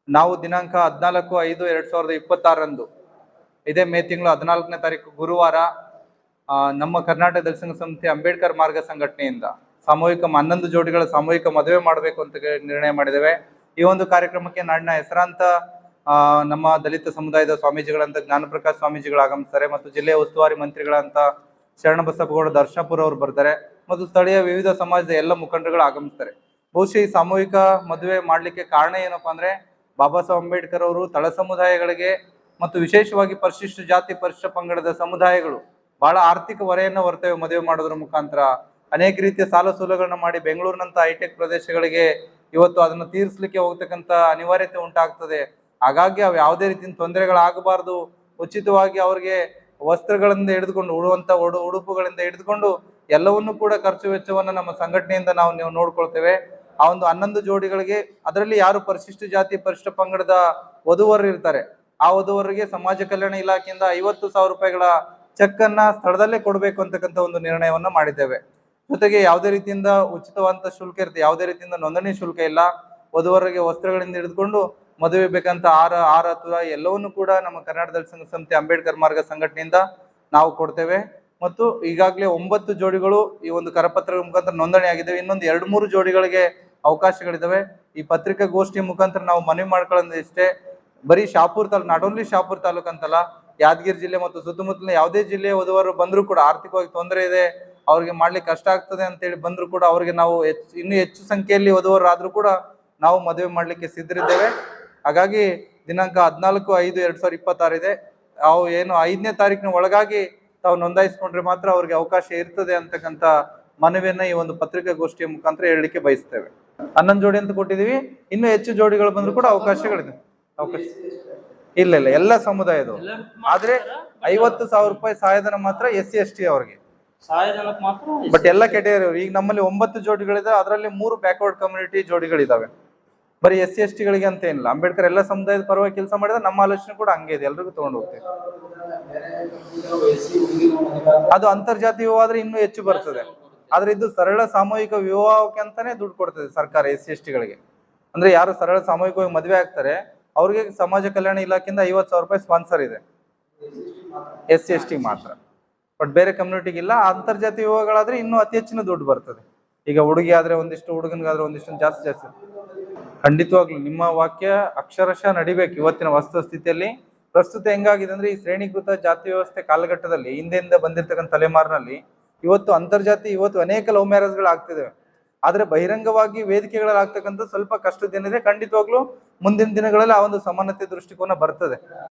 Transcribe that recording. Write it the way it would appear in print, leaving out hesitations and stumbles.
ನಾವು ದಿನಾಂಕ 14/5/2026 ಇದೇ ಮೇ ತಿಂಗಳು 14ನೇ ತಾರೀಕು ಗುರುವಾರ ನಮ್ಮ ಕರ್ನಾಟಕ ದಲಿತ ಸಂಘ ಸಂಸ್ಥೆ ಅಂಬೇಡ್ಕರ್ ಮಾರ್ಗ ಸಂಘಟನೆಯಿಂದ ಸಾಮೂಹಿಕ 11 ಜೋಡಿಗಳ ಸಾಮೂಹಿಕ ಮದುವೆ ಮಾಡಬೇಕು ಅಂತ ನಿರ್ಣಯ ಮಾಡಿದ್ದೇವೆ. ಈ ಒಂದು ಕಾರ್ಯಕ್ರಮಕ್ಕೆ ನಾಡಿನ ಹೆಸರಾಂತ ನಮ್ಮ ದಲಿತ ಸಮುದಾಯದ ಸ್ವಾಮೀಜಿಗಳಂತ ಜ್ಞಾನಪ್ರಕಾಶ್ ಸ್ವಾಮೀಜಿಗಳು ಆಗಮಿಸ್ತಾರೆ ಮತ್ತು ಜಿಲ್ಲೆಯ ಉಸ್ತುವಾರಿ ಮಂತ್ರಿಗಳಂತ ಶರಣಬಸಪ್ಪಗೌಡ ದರ್ಶನಪುರ ಅವರು ಬರ್ತಾರೆ ಮತ್ತು ಸ್ಥಳೀಯ ವಿವಿಧ ಸಮಾಜದ ಎಲ್ಲ ಮುಖಂಡರುಗಳು ಆಗಮಿಸ್ತಾರೆ. ಬಹುಶಃ ಈ ಸಾಮೂಹಿಕ ಮದುವೆ ಮಾಡ್ಲಿಕ್ಕೆ ಕಾರಣ ಏನಪ್ಪಾ ಅಂದ್ರೆ ಬಾಬಾ ಸಾಹೇಬ್ ಅಂಬೇಡ್ಕರ್ ಅವರು ತಳ ಸಮುದಾಯಗಳಿಗೆ ಮತ್ತು ವಿಶೇಷವಾಗಿ ಪರಿಶಿಷ್ಟ ಜಾತಿ ಪರಿಶಿಷ್ಟ ಪಂಗಡದ ಸಮುದಾಯಗಳು ಬಹಳ ಆರ್ಥಿಕ ಹೊರೆಯನ್ನು ಹೊರ್ತವೆ. ಮದುವೆ ಮಾಡೋದ್ರ ಮುಖಾಂತರ ಅನೇಕ ರೀತಿಯ ಸಾಲ ಸೂಲಗಳನ್ನ ಮಾಡಿ ಬೆಂಗಳೂರಿನಂತ ಹೈಟೆಕ್ ಪ್ರದೇಶಗಳಿಗೆ ಇವತ್ತು ಅದನ್ನು ತೀರಿಸಲಿಕ್ಕೆ ಹೋಗ್ತಕ್ಕಂಥ ಅನಿವಾರ್ಯತೆ ಉಂಟಾಗ್ತದೆ. ಹಾಗಾಗಿ ಅವು ಯಾವುದೇ ರೀತಿಯ ತೊಂದರೆಗಳಾಗಬಾರ್ದು, ಉಚಿತವಾಗಿ ಅವ್ರಿಗೆ ವಸ್ತ್ರಗಳಿಂದ ಹಿಡಿದುಕೊಂಡು ಉಡುವಂತ ಉಡುಪುಗಳಿಂದ ಹಿಡಿದುಕೊಂಡು ಎಲ್ಲವನ್ನೂ ಕೂಡ ಖರ್ಚು ವೆಚ್ಚವನ್ನು ನಮ್ಮ ಸಂಘಟನೆಯಿಂದ ನಾವು ನೋಡ್ಕೊಳ್ತೇವೆ. ಆ ಒಂದು 11 ಜೋಡಿಗಳಿಗೆ ಅದರಲ್ಲಿ ಯಾರು ಪರಿಶಿಷ್ಟ ಜಾತಿ ಪರಿಶಿಷ್ಟ ಪಂಗಡದ ವಧುವರರು ಇರ್ತಾರೆ ಆ ವಧುವರಿಗೆ ಸಮಾಜ ಕಲ್ಯಾಣ ಇಲಾಖೆಯಿಂದ 50,000 ರೂಪಾಯಿಗಳ ಚೆಕ್ ಅನ್ನ ಸ್ಥಳದಲ್ಲೇ ಕೊಡಬೇಕು ಅಂತಕ್ಕಂಥ ಒಂದು ನಿರ್ಣಯವನ್ನ ಮಾಡಿದ್ದೇವೆ. ಜೊತೆಗೆ ಯಾವುದೇ ರೀತಿಯಿಂದ ಉಚಿತವಾದಂತ ಶುಲ್ಕ ಇರುತ್ತೆ, ಯಾವುದೇ ರೀತಿಯಿಂದ ನೋಂದಣಿ ಶುಲ್ಕ ಇಲ್ಲ. ವಧುವರಿಗೆ ವಸ್ತ್ರಗಳಿಂದ ಹಿಡಿದುಕೊಂಡು ಮದುವೆ ಬೇಕಂತ ಆರ ತುರ ಎಲ್ಲವನ್ನು ಕೂಡ ನಮ್ಮ ಕರ್ನಾಟಕ ದಲಿತ ಸಂಘ ಸಂಸ್ಥೆ ಅಂಬೇಡ್ಕರ್ ಮಾರ್ಗ ಸಂಘಟನೆಯಿಂದ ನಾವು ಕೊಡ್ತೇವೆ. ಮತ್ತು ಈಗಾಗಲೇ 9 ಜೋಡಿಗಳು ಈ ಒಂದು ಕರಪತ್ರ ಮುಖಾಂತರ ನೋಂದಣಿ ಆಗಿದ್ದೇವೆ. ಇನ್ನೊಂದು 2-3 ಜೋಡಿಗಳಿಗೆ ಅವಕಾಶಗಳಿದ್ದಾವೆ. ಈ ಪತ್ರಿಕಾ ಗೋಷ್ಠಿ ಮುಖಾಂತರ ನಾವು ಮನವಿ ಮಾಡ್ಕೊಳ್ಳೋದು ಇಷ್ಟೇ, ಬರೀ ಶಾಪುರ್ ತಾಲೂಕು, ನಾಟ್ ಓನ್ಲಿ ಶಾಪುರ್ ತಾಲೂಕು ಅಂತಲ್ಲ, ಯಾದಗಿರಿ ಜಿಲ್ಲೆ ಮತ್ತು ಸುತ್ತಮುತ್ತಲಿನ ಯಾವುದೇ ಜಿಲ್ಲೆಯ ವಧುವರು ಬಂದರೂ ಕೂಡ ಆರ್ಥಿಕವಾಗಿ ತೊಂದರೆ ಇದೆ, ಅವ್ರಿಗೆ ಮಾಡ್ಲಿಕ್ಕೆ ಕಷ್ಟ ಆಗ್ತದೆ ಅಂತೇಳಿ ಬಂದ್ರು ಕೂಡ ಅವ್ರಿಗೆ ನಾವು ಇನ್ನೂ ಹೆಚ್ಚು ಸಂಖ್ಯೆಯಲ್ಲಿ ವಧುವರು ಆದ್ರೂ ಕೂಡ ನಾವು ಮದುವೆ ಮಾಡ್ಲಿಕ್ಕೆ ಸಿದ್ಧರಿದ್ದೇವೆ. ಹಾಗಾಗಿ ದಿನಾಂಕ 14/5/2026 ಇದೆ. ಅವು ಏನು 5ನೇ ತಾರೀಕಿನ ಒಳಗಾಗಿ ತಾವು ನೋಂದಾಯಿಸಿಕೊಂಡ್ರೆ ಮಾತ್ರ ಅವ್ರಿಗೆ ಅವಕಾಶ ಇರ್ತದೆ ಅಂತಕ್ಕಂಥ ಮನವಿಯನ್ನ ಈ ಒಂದು ಪತ್ರಿಕಾ ಗೋಷ್ಠಿಯ ಮುಖಾಂತರ ಹೇಳಲಿಕ್ಕೆ ಬಯಸ್ತೇವೆ. 11 ಜೋಡಿ ಅಂತ ಕೊಟ್ಟಿದೀವಿ, ಇನ್ನೂ ಹೆಚ್ಚು ಜೋಡಿಗಳು ಬಂದ್ರು ಕೂಡ ಅವಕಾಶಗಳಿದೆ. ಅವಕಾಶ ಇಲ್ಲ ಎಲ್ಲ ಸಮುದಾಯದವರು, ಆದ್ರೆ 50,000 ರೂಪಾಯಿ ಸಹಾಯಧನ ಮಾತ್ರ SC ST ಅವ್ರಿಗೆ, ಬಟ್ ಎಲ್ಲ ಕೆಟಗರಿ. ಈಗ ನಮ್ಮಲ್ಲಿ 9 ಜೋಡಿಗಳಿದೆ, ಅದರಲ್ಲಿ 3 ಬ್ಯಾಕ್ವರ್ಡ್ ಕಮ್ಯುನಿಟಿ ಜೋಡಿಗಳಿದಾವೆ. ಬರೀ SC ST ಗಳಿಗೆ ಅಂತ ಏನಿಲ್ಲ, ಅಂಬೇಡ್ಕರ್ ಎಲ್ಲ ಸಮುದಾಯದ ಪರವಾಗಿ ಕೆಲಸ ಮಾಡಿದ್ರೆ ನಮ್ಮ ಆಲೋಚನೆ ಕೂಡ ಹಂಗೆ ಇದೆ, ಎಲ್ರಿಗೂ ತಗೊಂಡು ಹೋಗ್ತೇವೆ. ಅದು ಅಂತರ್ಜಾತಿ ವಿವಾಹ ಆದ್ರೆ ಇನ್ನೂ ಹೆಚ್ಚು ಬರ್ತದೆ, ಆದ್ರೆ ಇದು ಸರಳ ಸಾಮೂಹಿಕ ವಿವಾಹಕ್ಕೆ ಅಂತಾನೆ ದುಡ್ಡು ಕೊಡ್ತದೆ ಸರ್ಕಾರ SC ST ಗಳಿಗೆ. ಅಂದ್ರೆ ಯಾರು ಸರಳ ಸಾಮೂಹಿಕವಾಗಿ ಮದುವೆ ಆಗ್ತಾರೆ ಅವ್ರಿಗೆ ಸಮಾಜ ಕಲ್ಯಾಣ ಇಲಾಖೆಯಿಂದ 50,000 ರೂಪಾಯಿ ಸ್ಪಾನ್ಸರ್ ಇದೆ, SC ST ಮಾತ್ರ, ಬಟ್ ಬೇರೆ ಕಮ್ಯುನಿಟಿಗೆ ಇಲ್ಲ. ಅಂತರ್ಜಾತಿ ವಿವಾಹಗಳಾದ್ರೆ ಇನ್ನೂ ಅತಿ ಹೆಚ್ಚಿನ ದುಡ್ಡು ಬರ್ತದೆ. ಈಗ ಹುಡುಗಿ ಆದ್ರೆ ಒಂದಿಷ್ಟು, ಹುಡುಗನಿಗಾದ್ರೆ ಒಂದಿಷ್ಟು ಜಾಸ್ತಿ. ಖಂಡಿತವಾಗ್ಲು ನಿಮ್ಮ ವಾಕ್ಯ ಅಕ್ಷರಶಃ ನಡಿಬೇಕು. ಇವತ್ತಿನ ವಸ್ತುಸ್ಥಿತಿಯಲ್ಲಿ ಪ್ರಸ್ತುತ ಹೆಂಗಾಗಿದೆ ಅಂದ್ರೆ ಈ ಶ್ರೇಣೀಕೃತ ಜಾತಿ ವ್ಯವಸ್ಥೆ ಕಾಲಘಟ್ಟದಲ್ಲಿ ಹಿಂದೆಯಿಂದ ಬಂದಿರ್ತಕ್ಕಂಥ ತಲೆಮಾರಿನಲ್ಲಿ ಇವತ್ತು ಅಂತರ್ಜಾತಿ ಅನೇಕ ಲವ್ ಮ್ಯಾರೇಜ್ಗಳು ಆಗ್ತಿದೆ. ಆದ್ರೆ ಬಹಿರಂಗವಾಗಿ ವೇದಿಕೆಗಳಲ್ಲಿ ಆಗ್ತಕ್ಕಂಥ ಸ್ವಲ್ಪ ಕಷ್ಟದೇನಿದೆ. ಖಂಡಿತವಾಗ್ಲೂ ಮುಂದಿನ ದಿನಗಳಲ್ಲಿ ಆ ಒಂದು ಸಮಾನತೆ ದೃಷ್ಟಿಕೋನ ಬರ್ತದೆ.